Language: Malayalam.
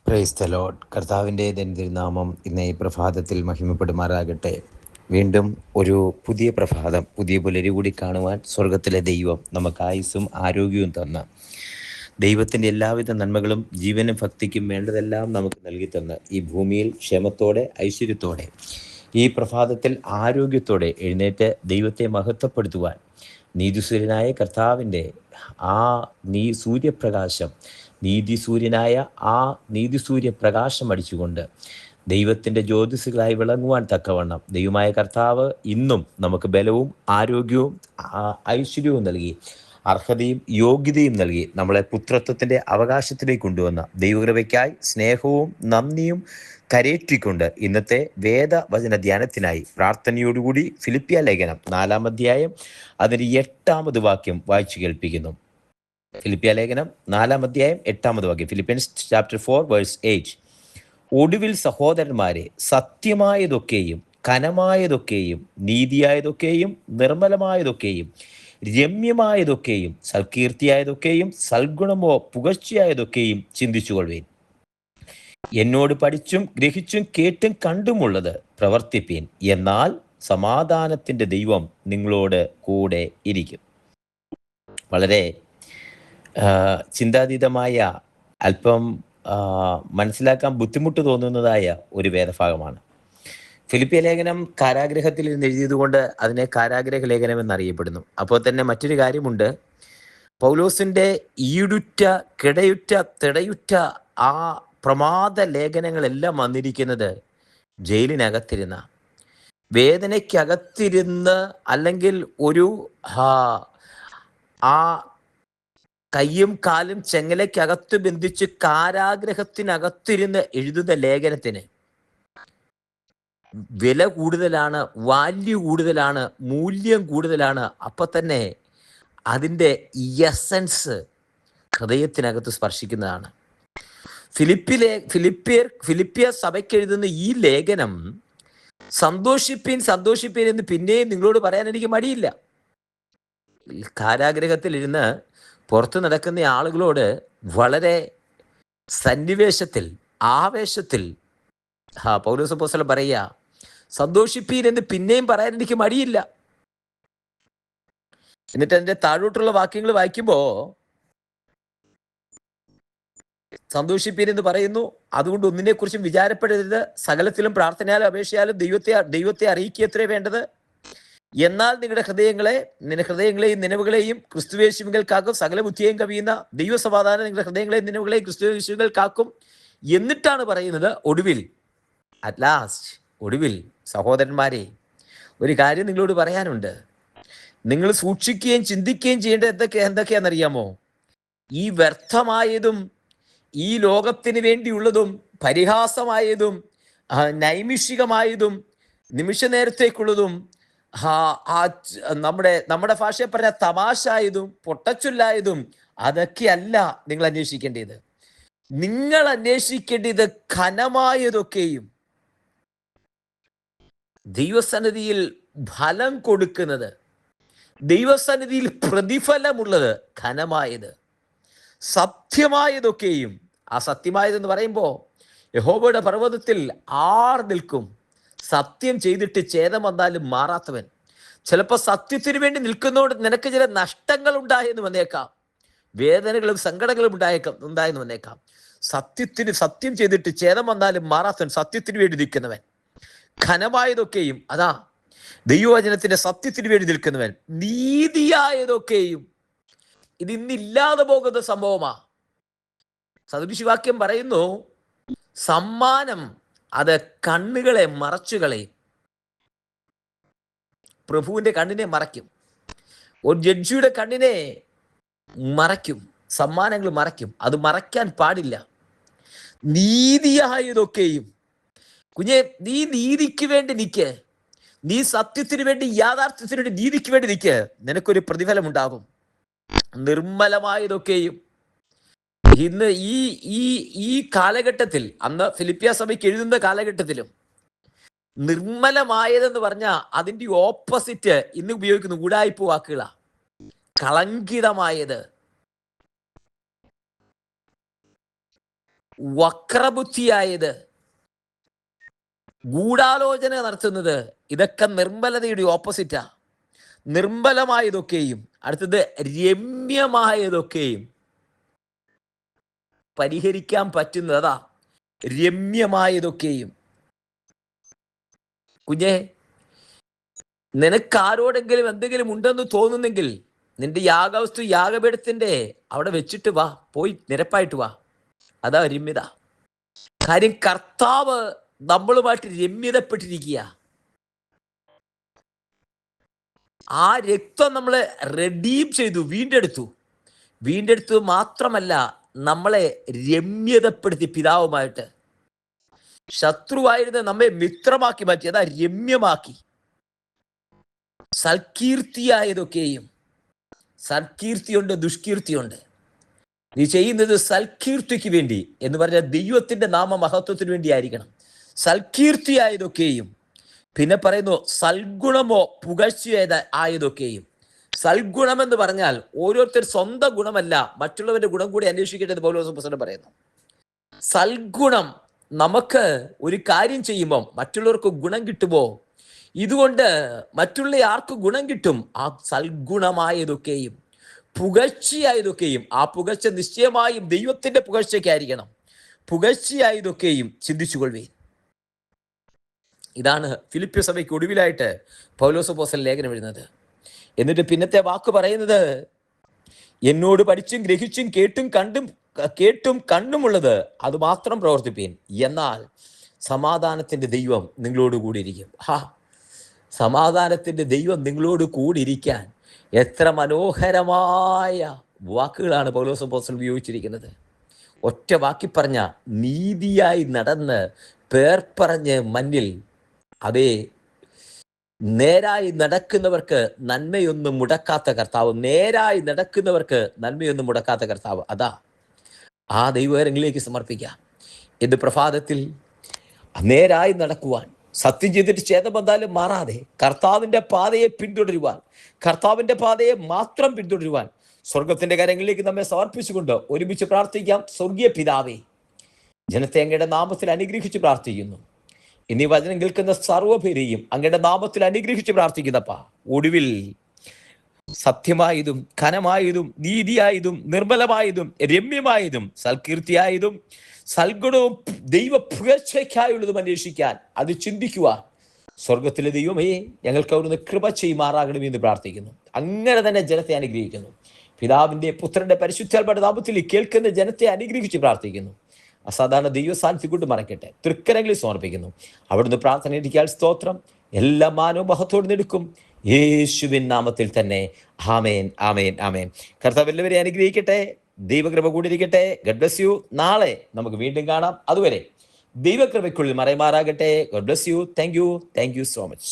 Praise the Lord. കർത്താവിൻ്റെ തിരുനാമം ഇന്ന് ഈ പ്രഭാതത്തിൽ മഹിമപ്പെടുമാറാകട്ടെ. വീണ്ടും ഒരു പുതിയ പ്രഭാതം, പുതിയ പുലരി കൂടി കാണുവാൻ സ്വർഗത്തിലെ ദൈവം നമുക്ക് ആയുസ്സും ആരോഗ്യവും തന്ന ദൈവത്തിൻ്റെ എല്ലാവിധ നന്മകളും ജീവനും ഭക്തിക്കും വേണ്ടതെല്ലാം നമുക്ക് നൽകി തന്ന ഈ ഭൂമിയിൽ ക്ഷേമത്തോടെ ഐശ്വര്യത്തോടെ ഈ പ്രഭാതത്തിൽ ആരോഗ്യത്തോടെ എഴുന്നേറ്റ് ദൈവത്തെ മഹത്വപ്പെടുത്തുവാൻ നീതിസൂര്യനായ കർത്താവിൻ്റെ ആ സൂര്യപ്രകാശം, നീതിസൂര്യനായ ആ നീതിസൂര്യ പ്രകാശം അടിച്ചുകൊണ്ട് ദൈവത്തിൻ്റെ ജ്യോതിസുകളായി വിളങ്ങുവാൻ തക്കവണ്ണം ദൈവമായ കർത്താവ് ഇന്നും നമുക്ക് ബലവും ആരോഗ്യവും ഐശ്വര്യവും നൽകി, അർഹതയും യോഗ്യതയും നൽകി നമ്മളെ പുത്രത്വത്തിൻ്റെ അവകാശത്തിലേക്ക് കൊണ്ടുവന്ന ദൈവകൃപയ്ക്കായി സ്നേഹവും നന്ദിയും കരയേറ്റിക്കൊണ്ട് ഇന്നത്തെ വേദവചന ധ്യാനത്തിനായി പ്രാർത്ഥനയോടുകൂടി ഫിലിപ്പിയ ലേഖനം 4-ാം അധ്യായം അതിൻ്റെ 8-ാമത് വാക്യം വായിച്ചു കേൾപ്പിക്കുന്നു. ഫിലിപ്പിയ ലേഖനം 4-ാം അധ്യായം 8-ാമത് വാക്യം. Philippians chapter 4 verse 8. ഒടുവിൽ സഹോദരന്മാരെ, സത്യമായതൊക്കെയും കനമായതൊക്കെയും നീതിയായതൊക്കെയും നിർമ്മലമായതൊക്കെയും രമ്യമായതൊക്കെയും സൽകീർത്തിയായതൊക്കെയും സൽഗുണമോ പുകഴ്ചയായതൊക്കെയും ചിന്തിച്ചുകൊള്ളുവീൻ. എന്നോട് പഠിച്ചും ഗ്രഹിച്ചും കേട്ടും കണ്ടുമുള്ളത് പ്രവർത്തിപ്പീൻ, എന്നാൽ സമാധാനത്തിൻ്റെ ദൈവം നിങ്ങളോട് കൂടെ ഇരിക്കും. വളരെ ചിന്താതീതമായ, അല്പം മനസ്സിലാക്കാൻ ബുദ്ധിമുട്ട് തോന്നുന്നതായ ഒരു വേദഭാഗമാണ്. ഫിലിപ്പിയ ലേഖനം കാരാഗ്രഹത്തിൽ ഇരുന്ന് എഴുതിയതുകൊണ്ട് അതിനെ കാരാഗ്രഹ ലേഖനം എന്നറിയപ്പെടുന്നു. അപ്പോൾ തന്നെ മറ്റൊരു കാര്യമുണ്ട്. പൗലോസിൻ്റെ ഈടുറ്റ കിടയുറ്റ തിടയുറ്റ ആ പ്രമാദ ലേഖനങ്ങളെല്ലാം വന്നിരിക്കുന്നത് ജയിലിനകത്തിരുന്ന, വേദനയ്ക്കകത്തിരുന്ന്, അല്ലെങ്കിൽ ഒരു ആ കയ്യും കാലും ചെങ്ങലയ്ക്കകത്ത് ബന്ധിച്ച് കാരാഗ്രഹത്തിനകത്തിരുന്ന് എഴുതുന്ന ലേഖനത്തിന് വില കൂടുതലാണ്, വാല്യൂ കൂടുതലാണ്, മൂല്യം കൂടുതലാണ്. അപ്പൊ തന്നെ അതിൻ്റെ എസൻസ് ഹൃദയത്തിനകത്ത് സ്പർശിക്കുന്നതാണ്. ഫിലിപ്പിയ സഭയ്ക്ക് എഴുതുന്ന ഈ ലേഖനം സന്തോഷിപ്പീൻ സന്തോഷിപ്പീൻ എന്ന് പിന്നെയും നിങ്ങളോട് പറയാൻ എനിക്ക് മടിയില്ല. കാരാഗ്രഹത്തിൽ ഇരുന്ന് പുറത്തു നടക്കുന്ന ആളുകളോട് വളരെ സന്നിവേശത്തിൽ, ആവേശത്തിൽ പൗലോസ് അപ്പോസ്തലൻ പറയുക, സന്തോഷിപ്പീൻ എന്ന് പിന്നെയും പറയാൻ എനിക്ക് മടിയില്ല. എന്നിട്ട് അതിന്റെ താഴോട്ടുള്ള വാക്യങ്ങൾ വായിക്കുമ്പോൾ സന്തോഷിപ്പീൻ എന്ന് പറയുന്നു. അതുകൊണ്ട് ഒന്നിനെ കുറിച്ചും വിചാരപ്പെടരുത്, സകലത്തിലും പ്രാർത്ഥനയാലും അപേക്ഷയാലും ദൈവത്തെ അറിയിക്കത്രേ വേണ്ടത്. എന്നാൽ നിങ്ങളുടെ ഹൃദയങ്ങളെയും നിലവുകളെയും ക്രിസ്തുയേശുവിൽ കാക്കും, സകല ബുദ്ധിയെയും കവിയുന്ന ദൈവസമാധാനം നിങ്ങളുടെ ഹൃദയങ്ങളെയും നിലവുകളെയും ക്രിസ്തുയേശുവിൽ കാക്കും. എന്നിട്ടാണ് പറയുന്നത്, ഒടുവിൽ, അറ്റ് ലാസ്റ്റ്, ഒടുവിൽ സഹോദരന്മാരെ, ഒരു കാര്യം നിങ്ങളോട് പറയാനുണ്ട്. നിങ്ങൾ സൂക്ഷിക്കുകയും ചിന്തിക്കുകയും ചെയ്യേണ്ടത് എന്തൊക്കെയാണെന്നറിയാമോ? ഈ വ്യർത്ഥമായതും ഈ ലോകത്തിന് വേണ്ടിയുള്ളതും പരിഹാസമായതും നൈമിഷികമായതും നിമിഷ നേരത്തേക്കുള്ളതും നമ്മുടെ ഭാഷയെ പറഞ്ഞ തമാശായതും പൊട്ടച്ചൊല്ലായതും അതൊക്കെയല്ല നിങ്ങൾ അന്വേഷിക്കേണ്ടത്. നിങ്ങൾ അന്വേഷിക്കേണ്ടത് ഘനമായതൊക്കെയും ദൈവസന്നിധിയിൽ ഫലം കൊടുക്കുന്നത്, ദൈവസന്നിധിയിൽ പ്രതിഫലമുള്ളത് ഘനമായത്, സത്യമായതൊക്കെയും. ആ സത്യമായതെന്ന് പറയുമ്പോൾ യഹോവയുടെ പർവ്വതത്തിൽ നിൽക്കും സത്യം ചെയ്തിട്ട് ഛേദം വന്നാലും മാറാത്തവൻ. ചിലപ്പോൾ സത്യത്തിന് വേണ്ടി നിൽക്കുന്നതുകൊണ്ട് നിനക്ക് ചില നഷ്ടങ്ങൾ ഉണ്ടായെന്ന് വന്നേക്കാം, വേദനകളും സങ്കടങ്ങളും ഉണ്ടായെന്ന് വന്നേക്കാം. സത്യം ചെയ്തിട്ട് ഛേദം വന്നാലും മാറാത്തവൻ, സത്യത്തിന് വേണ്ടി നിൽക്കുന്നവൻ. ഘനമായതൊക്കെയും, അതാ ദൈവവചനത്തിന്റെ സത്യത്തിന് വേണ്ടി നിൽക്കുന്നവൻ. നീതിയായതൊക്കെയും, ഇത് ഇന്നില്ലാതെ പോകുന്ന സംഭവമാ. സദൃശവാക്യം പറയുന്നു, സമ്മാനം അത് കണ്ണുകളെ മറച്ചുകളയും. പ്രഭുവിന്റെ കണ്ണിനെ മറയ്ക്കും, ഒരു ജഡ്ജിയുടെ കണ്ണിനെ മറയ്ക്കും, സമ്മാനങ്ങൾ മറയ്ക്കും. അത് മറയ്ക്കാൻ പാടില്ല. നീതിയായതൊക്കെയും, കുഞ്ഞെ, നീ നീതിക്ക് വേണ്ടി നിൽക്ക്, നീ സത്യത്തിന് വേണ്ടി, യാഥാർത്ഥ്യത്തിന് വേണ്ടി, നീതിക്ക് വേണ്ടി നിൽക്ക്, നിനക്കൊരു പ്രതിഫലം ഉണ്ടാകും. നിർമ്മലമായതൊക്കെയും, ഇന്ന് ഈ കാലഘട്ടത്തിൽ, അന്ന് ഫിലിപ്പിയ സഭയ്ക്ക് എഴുതുന്ന കാലഘട്ടത്തിലും നിർമ്മലമായതെന്ന് പറഞ്ഞാൽ അതിൻ്റെ ഓപ്പോസിറ്റ് ഇന്ന് ഉപയോഗിക്കുന്ന ഉടായിപ്പ് വാക്കുകളാ. കളങ്കിതമായത്, വക്രബുദ്ധിയായത്, ഗൂഢാലോചന നടത്തുന്നത്, ഇതൊക്കെ നിർമ്മലതയുടെ ഓപ്പോസിറ്റാ. നിർമ്മലമായതൊക്കെയും, അടുത്തത് രമ്യമായതൊക്കെയും പരിഹരിക്കാൻ പറ്റുന്നതാ. രമ്യമായതൊക്കെയും. കുഞ്ഞെ, നിനക്കാരോടെങ്കിലും എന്തെങ്കിലും ഉണ്ടെന്ന് തോന്നുന്നെങ്കിൽ നിന്റെ യാഗവസ്തു യാഗപീഠത്തിന്റെ അവിടെ വെച്ചിട്ട് വാ, പോയി നിരപ്പായിട്ട് വാ. അതാ രമ്യത. കാര്യം കർത്താവ് നമ്മളുമായിട്ട് രമ്യതപ്പെട്ടിരിക്കുക. ആ രക്തം നമ്മളെ റെഡീം ചെയ്തു, വീണ്ടെടുത്തു മാത്രമല്ല നമ്മളെ രമ്യതപ്പെടുത്തി. പിതാവുമായിട്ട് ശത്രുവായിരുന്ന നമ്മെ മിത്രമാക്കി മാറ്റി, അതാ രമ്യമാക്കി. സൽകീർത്തിയായതൊക്കെയും, സൽകീർത്തിയുണ്ട്, ദുഷ്കീർത്തിയുണ്ട്. നീ ചെയ്യുന്നത് സൽകീർത്തിക്ക് വേണ്ടി എന്ന് പറഞ്ഞാൽ ദൈവത്തിന്റെ നാമമഹത്വത്തിന് വേണ്ടി ആയിരിക്കണം. സൽകീർത്തിയായതൊക്കെയും, പിന്നെ പറയുന്നു സൽഗുണമോ പുകഴ്ചയായതൊക്കെയും. സൽഗുണമെന്ന് പറഞ്ഞാൽ ഓരോരുത്തർ സ്വന്തം ഗുണമല്ല, മറ്റുള്ളവരുടെ ഗുണം കൂടി അന്വേഷിക്കേണ്ടത് പൗലോസ് അപ്പോസ്തലൻ പറയുന്നു. സൽഗുണം, നമുക്ക് ഒരു കാര്യം ചെയ്യുമ്പോൾ മറ്റുള്ളവർക്ക് ഗുണം കിട്ടുമോ, ഇതുകൊണ്ട് മറ്റുള്ള ആർക്ക് ഗുണം കിട്ടും, ആ സൽഗുണമായതൊക്കെയും. പുകഴ്ചയായതൊക്കെയും, ആ പുകഴ്ച നിശ്ചയമായും ദൈവത്തിന്റെ പുകഴ്ചയ്ക്കായിരിക്കണം. പുകഴ്ചയായതൊക്കെയും ചിന്തിച്ചുകൊള്ളുവീൻ. ഇതാണ് ഫിലിപ്പിയ സഭയ്ക്ക് ഒടുവിലായിട്ട് പൗലോസ് അപ്പോസ്തലൻ ലേഖനം എഴുതുന്നത്. എന്നിട്ട് പിന്നത്തെ വാക്ക് പറയുന്നത്, എന്നോട് പഠിച്ചും ഗ്രഹിച്ചും കേട്ടും കണ്ടുമുള്ളത് അത് മാത്രം പ്രവർത്തിപ്പീൻ, എന്നാൽ സമാധാനത്തിന്റെ ദൈവം നിങ്ങളോട് കൂടിയിരിക്കും. സമാധാനത്തിന്റെ ദൈവം നിങ്ങളോട് കൂടിയിരിക്കാൻ എത്ര മനോഹരമായ വാക്കുകളാണ് പൗലോസ് അപ്പോസ്തലൻ ഉപയോഗിച്ചിരിക്കുന്നത്. ഒറ്റ വാക്കി പറഞ്ഞ, നീതിയായി നടന്ന് പേർ പറഞ്ഞ് മഞ്ഞിൽ, അതേ നേരായി നടക്കുന്നവർക്ക് നന്മയൊന്നും മുടക്കാത്ത കർത്താവ്, നേരായി നടക്കുന്നവർക്ക് നന്മയൊന്നും മുടക്കാത്ത കർത്താവ്. അതാ ആ ദൈവകരങ്ങളിലേക്ക് സമർപ്പിക്കാം. ഇത് പ്രഭാതത്തിൽ നേരായി നടക്കുവാൻ, സത്യം ചെയ്തിട്ട് ഛേദം വന്നാലും മാറാതെ കർത്താവിന്റെ പാതയെ പിന്തുടരുവാൻ, കർത്താവിന്റെ പാതയെ മാത്രം പിന്തുടരുവാൻ സ്വർഗത്തിന്റെ കരങ്ങളിലേക്ക് നമ്മെ സമർപ്പിച്ചുകൊണ്ട് ഒരുമിച്ച് പ്രാർത്ഥിക്കാം. സ്വർഗീയ പിതാവേ, ജനത്തെ അങ്ങയുടെ നാമത്തിൽ അനുഗ്രഹിച്ച് പ്രാർത്ഥിക്കുന്നു. ഇനി വചനം കേൾക്കുന്ന സർവ്വപേരെയും അങ്ങയുടെ നാമത്തിൽ അനുഗ്രഹിച്ച് പ്രാർത്ഥിക്കുന്നപ്പാ. ഒടുവിൽ സത്യമായതും ഘനമായതും നീതിയായതും നിർമ്മലമായതും രമ്യമായതും സൽകീർത്തിയായതും സൽഗുണവും ദൈവ പുകഴ്ചയ്ക്കായുള്ളതും അന്വേഷിക്കാൻ, അത് ചിന്തിക്കുവാൻ സ്വർഗത്തിലെ ദൈവമേ ഞങ്ങൾക്ക് അവിടുന്ന് കൃപ ചെയ്യുമാറാകണമെന്ന് പ്രാർത്ഥിക്കുന്നു. അങ്ങനെ തന്നെ ജനത്തെ അനുഗ്രഹിക്കുന്നു. പിതാവിന്റെ പുത്രന്റെ പരിശുദ്ധാത്മാവിന്റെ നാമത്തിൽ കേൾക്കുന്ന ജനത്തെ അനുഗ്രഹിച്ച് പ്രാർത്ഥിക്കുന്നു. അസാധാരണ ദൈവ സാന്നിധ്യം കൊണ്ട് മറക്കട്ടെ. തൃക്കരങ്ങളിൽ സമർപ്പിക്കുന്നു. അവിടുന്ന് പ്രാർത്ഥനയിരിക്കാൻ സ്തോത്രം. എല്ലാ മാനവും മഹത്വത്തോടെ എടുക്കും യേശുവിൻ നാമത്തിൽ തന്നെ. ആമേൻ, ആമേൻ, ആമേൻ. കർത്താവ് എല്ലാവരെയും അനുഗ്രഹിക്കട്ടെ. ദൈവകൃപ കൂടിയിരിക്കട്ടെ. Garh bless U. നാളെ നമുക്ക് വീണ്ടും കാണാം. അതുവരെ ദൈവകൃപയ്ക്കുള്ളിൽ മറയുമാറാകട്ടെ. God bless you. Thank you so much.